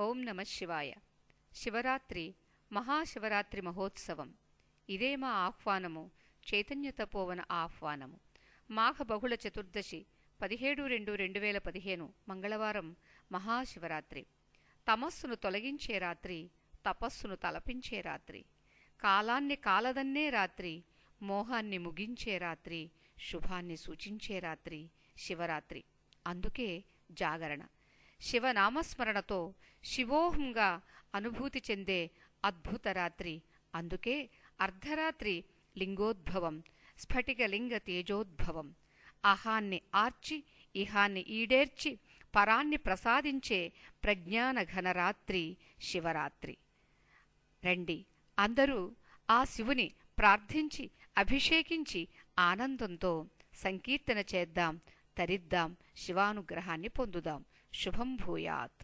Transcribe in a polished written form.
ఓం నమ శివాయ. శివరాత్రి మహాశివరాత్రి మహోత్సవం. ఇదే మా ఆహ్వానము, చైతన్య తపోవన ఆహ్వానము. మాఘ బహుళ చతుర్దశి 17/2/2015 మంగళవారం మహాశివరాత్రి. తమస్సును తొలగించే రాత్రి, తపస్సును తలపించే రాత్రి, కాలాన్ని కాలదన్నే రాత్రి, మోహాన్ని ముగించే రాత్రి, శుభాన్ని సూచించే రాత్రి శివరాత్రి. అందుకే జాగరణ. శివనామస్మరణతో శివోహంగా అనుభూతి చెందే అద్భుత రాత్రి. అందుకే అర్ధరాత్రి లింగోద్భవం, స్ఫటికలింగ తేజోద్భవం. అహాన్ని ఆర్చి ఇహాన్ని ఈడేర్చి పరాన్ని ప్రసాదించే ప్రజ్ఞాన ఘనరాత్రి శివరాత్రి. రండి, అందరూ ఆ శివుని ప్రార్థించి అభిషేకించి ఆనందంతో సంకీర్తన చేద్దాం, తరిద్దాం, శివానుగ్రహాన్ని పొందుదాం. శుభం భూయాత్.